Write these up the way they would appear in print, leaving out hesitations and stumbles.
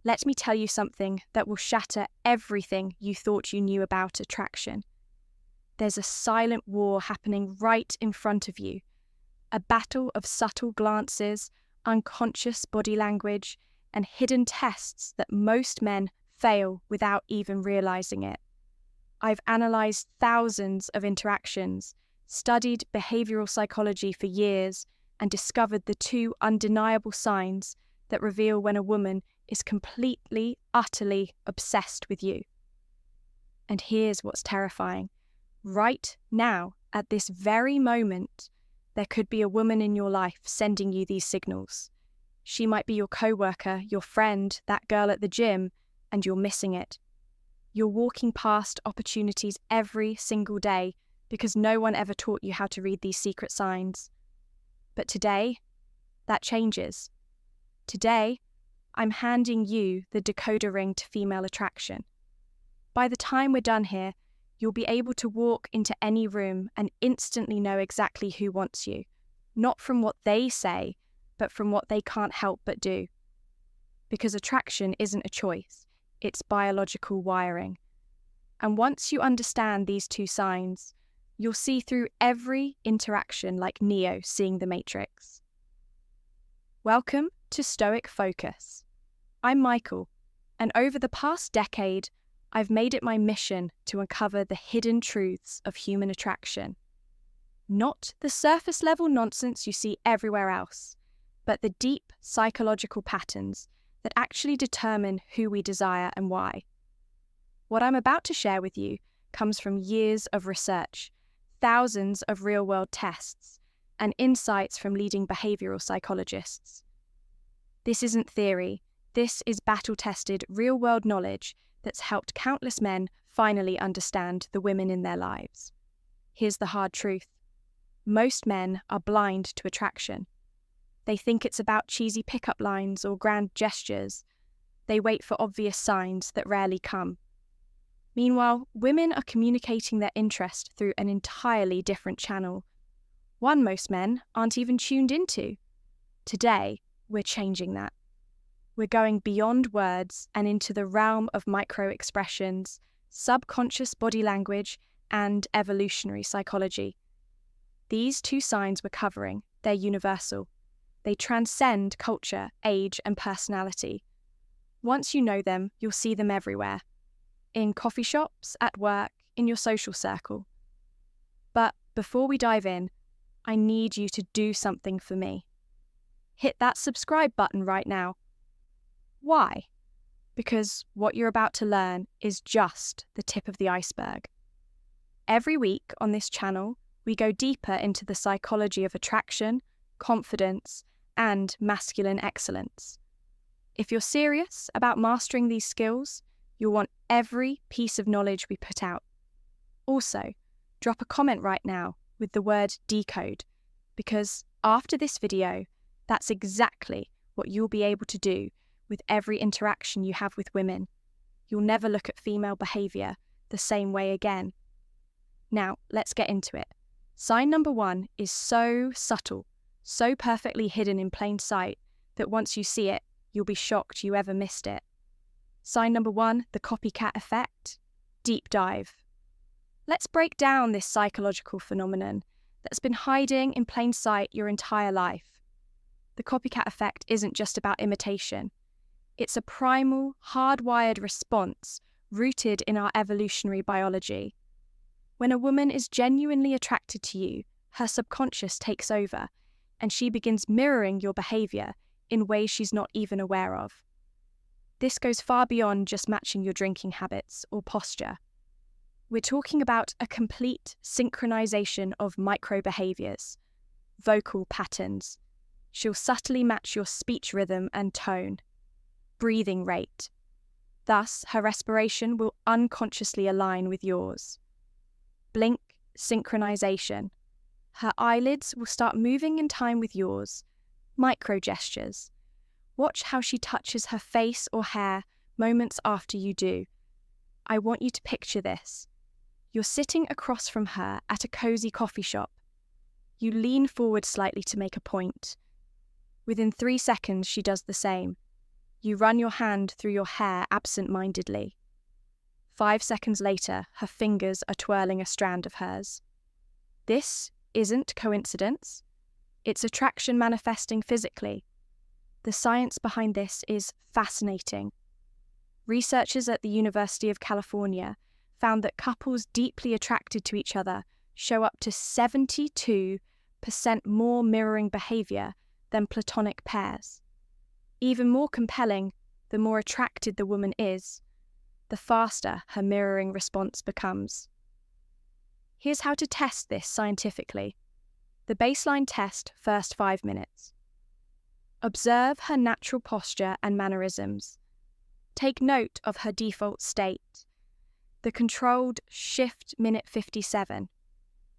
Let me tell you something that will shatter everything you thought you knew about attraction. There's a silent war happening right in front of you, a battle of subtle glances, unconscious body language, and hidden tests that most men fail without even realizing it. I've analyzed thousands of interactions, studied behavioral psychology for years, and discovered the two undeniable signs that reveal when a woman is completely, utterly obsessed with you. And here's what's terrifying. Right now, at this very moment, there could be a woman in your life sending you these signals. She might be your coworker, your friend, that girl at the gym, and you're missing it. You're walking past opportunities every single day because no one ever taught you how to read these secret signs. But today, that changes. Today, I'm handing you the decoder ring to female attraction. By the time we're done here, you'll be able to walk into any room and instantly know exactly who wants you, not from what they say, but from what they can't help but do. Because attraction isn't a choice, it's biological wiring. And once you understand these two signs, you'll see through every interaction like Neo seeing the Matrix. Welcome to Stoic Focus. I'm Michael, and over the past decade, I've made it my mission to uncover the hidden truths of human attraction. Not the surface-level nonsense you see everywhere else, but the deep psychological patterns that actually determine who we desire and why. What I'm about to share with you comes from years of research, thousands of real-world tests, and insights from leading behavioral psychologists. This isn't theory, this is battle-tested, real-world knowledge that's helped countless men finally understand the women in their lives. Here's the hard truth. Most men are blind to attraction. They think it's about cheesy pickup lines or grand gestures. They wait for obvious signs that rarely come. Meanwhile, women are communicating their interest through an entirely different channel, one most men aren't even tuned into. Today, we're changing that. We're going beyond words and into the realm of micro-expressions, subconscious body language, and evolutionary psychology. These two signs we're covering, they're universal. They transcend culture, age, and personality. Once you know them, you'll see them everywhere. In coffee shops, at work, in your social circle. But before we dive in, I need you to do something for me. Hit that subscribe button right now. Why? Because what you're about to learn is just the tip of the iceberg. Every week on this channel, we go deeper into the psychology of attraction, confidence, and masculine excellence. If you're serious about mastering these skills, you'll want every piece of knowledge we put out. Also, drop a comment right now with the word decode, because after this video, that's exactly what you'll be able to do with every interaction you have with women. You'll never look at female behavior the same way again. Now, let's get into it. Sign number 1 is so subtle, so perfectly hidden in plain sight that once you see it, you'll be shocked you ever missed it. Sign number 1, the copycat effect. Deep dive. Let's break down this psychological phenomenon that's been hiding in plain sight your entire life. The copycat effect isn't just about imitation. It's a primal, hardwired response rooted in our evolutionary biology. When a woman is genuinely attracted to you, her subconscious takes over, and she begins mirroring your behavior in ways she's not even aware of. This goes far beyond just matching your drinking habits or posture. We're talking about a complete synchronization of micro-behaviors, vocal patterns. She'll subtly match your speech rhythm and tone, breathing rate. Thus, her respiration will unconsciously align with yours. Blink synchronization. Her eyelids will start moving in time with yours. Micro-gestures. Watch how she touches her face or hair moments after you do. I want you to picture this. You're sitting across from her at a cozy coffee shop. You lean forward slightly to make a point. Within 3 seconds, she does the same. You run your hand through your hair absent-mindedly. 5 seconds later, her fingers are twirling a strand of hers. This isn't coincidence. It's attraction manifesting physically. The science behind this is fascinating. Researchers at the University of California found that couples deeply attracted to each other show up to 72% more mirroring behavior than platonic pairs. Even more compelling, the more attracted the woman is, the faster her mirroring response becomes. Here's how to test this scientifically. The baseline test, first 5 minutes. Observe her natural posture and mannerisms. Take note of her default state. The controlled shift minute 57.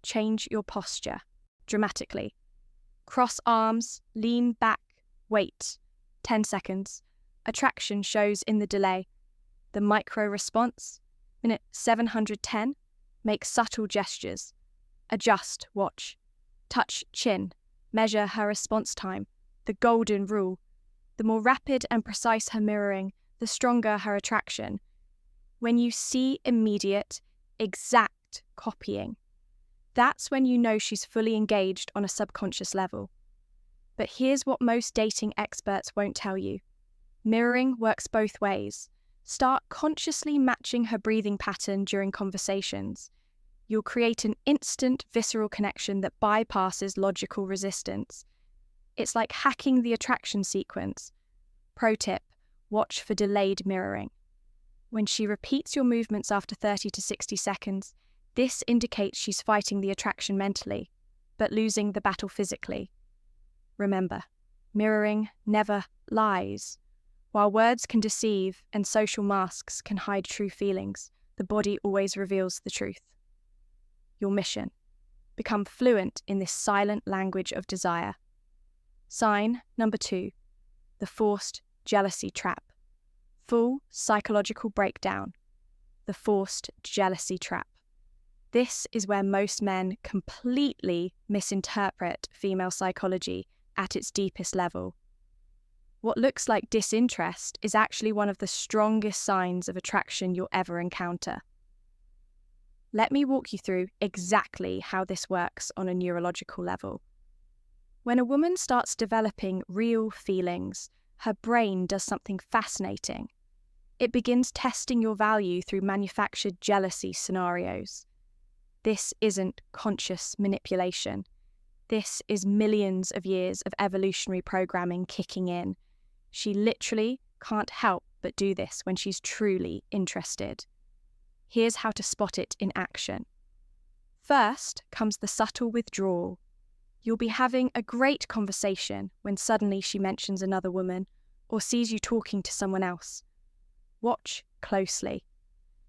Change your posture dramatically. Cross arms, lean back, wait. 10 seconds. Attraction shows in the delay. The micro response, minute 710. Make subtle gestures. Adjust, watch. Touch chin. Measure her response time. The golden rule. The more rapid and precise her mirroring, the stronger her attraction. When you see immediate, exact copying, that's when you know she's fully engaged on a subconscious level. But here's what most dating experts won't tell you. Mirroring works both ways. Start consciously matching her breathing pattern during conversations. You'll create an instant visceral connection that bypasses logical resistance. It's like hacking the attraction sequence. Pro tip, watch for delayed mirroring. When she repeats your movements after 30 to 60 seconds, this indicates she's fighting the attraction mentally, but losing the battle physically. Remember, mirroring never lies. While words can deceive and social masks can hide true feelings, the body always reveals the truth. Your mission: become fluent in this silent language of desire. Sign number 2, the forced jealousy trap. Full psychological breakdown. The forced jealousy trap. This is where most men completely misinterpret female psychology at its deepest level. What looks like disinterest is actually one of the strongest signs of attraction you'll ever encounter. Let me walk you through exactly how this works on a neurological level. When a woman starts developing real feelings, her brain does something fascinating. It begins testing your value through manufactured jealousy scenarios. This isn't conscious manipulation. This is millions of years of evolutionary programming kicking in. She literally can't help but do this when she's truly interested. Here's how to spot it in action. First comes the subtle withdrawal. You'll be having a great conversation when suddenly she mentions another woman or sees you talking to someone else. Watch closely.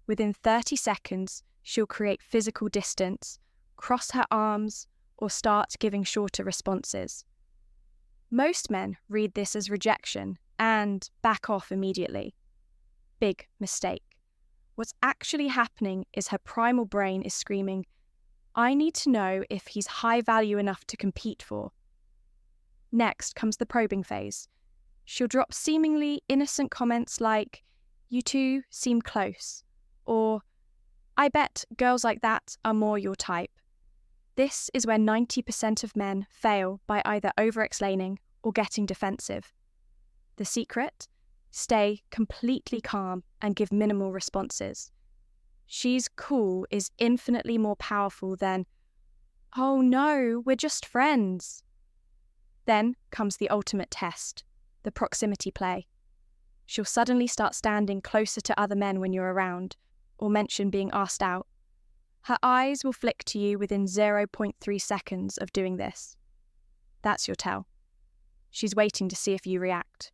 Within 30 seconds, she'll create physical distance, cross her arms, or start giving shorter responses. Most men read this as rejection and back off immediately. Big mistake. What's actually happening is her primal brain is screaming, "I need to know if he's high value enough to compete for." Next comes the probing phase. She'll drop seemingly innocent comments like, "You two seem close," or "I bet girls like that are more your type." This is where 90% of men fail by either over-explaining or getting defensive. The secret? Stay completely calm and give minimal responses. "She's cool" is infinitely more powerful than, "Oh no, we're just friends." Then comes the ultimate test, the proximity play. She'll suddenly start standing closer to other men when you're around, or mention being asked out. Her eyes will flick to you within 0.3 seconds of doing this. That's your tell. She's waiting to see if you react.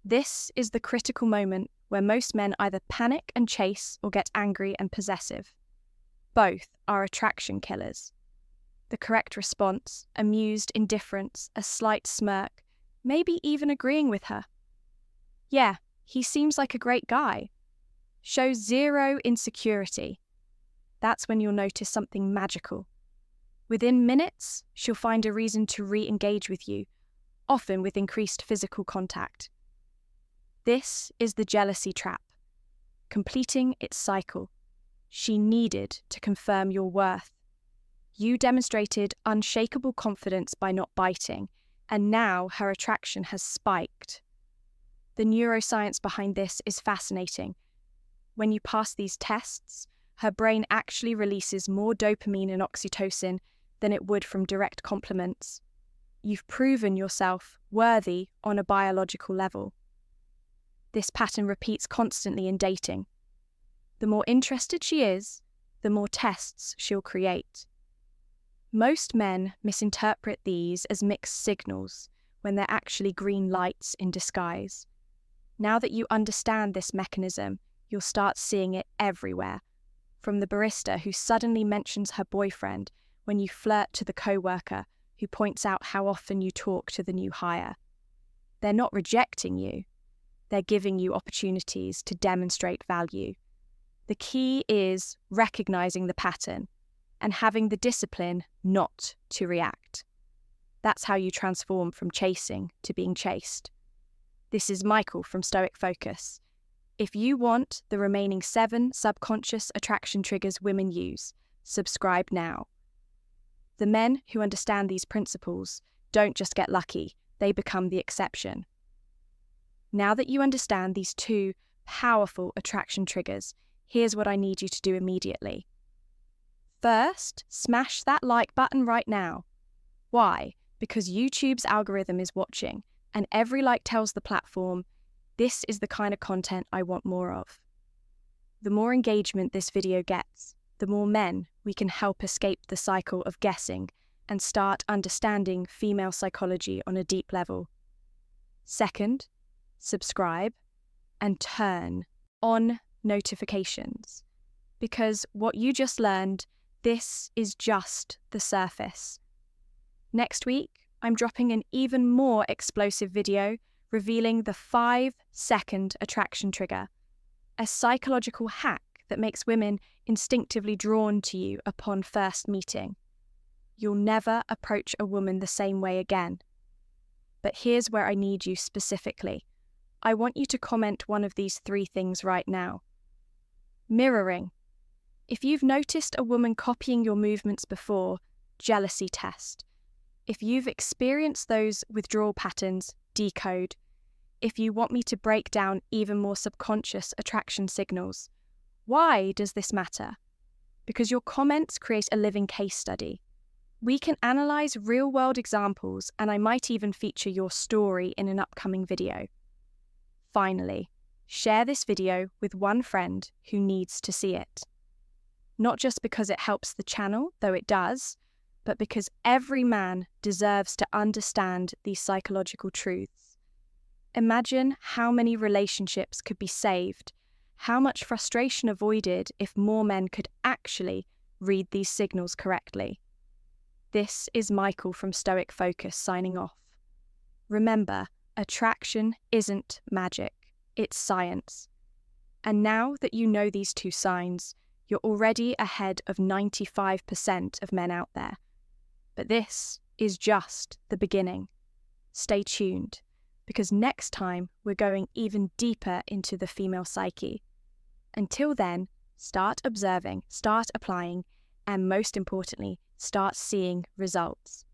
This is the critical moment where most men either panic and chase or get angry and possessive. Both are attraction killers. The correct response, amused indifference, a slight smirk, maybe even agreeing with her. "Yeah, he seems like a great guy," shows zero insecurity. That's when you'll notice something magical. Within minutes, she'll find a reason to re-engage with you, often with increased physical contact. This is the jealousy trap, completing its cycle. She needed to confirm your worth. You demonstrated unshakable confidence by not biting, and now her attraction has spiked. The neuroscience behind this is fascinating. When you pass these tests, her brain actually releases more dopamine and oxytocin than it would from direct compliments. You've proven yourself worthy on a biological level. This pattern repeats constantly in dating. The more interested she is, the more tests she'll create. Most men misinterpret these as mixed signals when they're actually green lights in disguise. Now that you understand this mechanism, you'll start seeing it everywhere. From the barista who suddenly mentions her boyfriend when you flirt to the coworker who points out how often you talk to the new hire. They're not rejecting you. They're giving you opportunities to demonstrate value. The key is recognizing the pattern and having the discipline not to react. That's how you transform from chasing to being chased. This is Michael from Stoic Focus. If you want the remaining 7 subconscious attraction triggers women use, subscribe now. The men who understand these principles don't just get lucky, they become the exception. Now that you understand these 2 powerful attraction triggers, here's what I need you to do immediately. First, smash that like button right now. Why? Because YouTube's algorithm is watching, and every like tells the platform, this is the kind of content I want more of. The more engagement this video gets, the more men we can help escape the cycle of guessing and start understanding female psychology on a deep level. Second, subscribe and turn on notifications, because what you just learned, this is just the surface. Next week, I'm dropping an even more explosive video revealing the 5-second attraction trigger, a psychological hack that makes women instinctively drawn to you upon first meeting. You'll never approach a woman the same way again. But here's where I need you specifically. I want you to comment one of these 3 things right now. Mirroring. If you've noticed a woman copying your movements before, jealousy test. If you've experienced those withdrawal patterns, decode. If you want me to break down even more subconscious attraction signals. Why does this matter? Because your comments create a living case study. We can analyze real-world examples, and I might even feature your story in an upcoming video. Finally, share this video with one friend who needs to see it. Not just because it helps the channel, though it does, but because every man deserves to understand these psychological truths. Imagine how many relationships could be saved, how much frustration avoided if more men could actually read these signals correctly. This is Michael from Stoic Focus signing off. Remember, attraction isn't magic, it's science. And now that you know these 2 signs, you're already ahead of 95% of men out there. But this is just the beginning. Stay tuned, because next time we're going even deeper into the female psyche. Until then, start observing, start applying, and most importantly, start seeing results.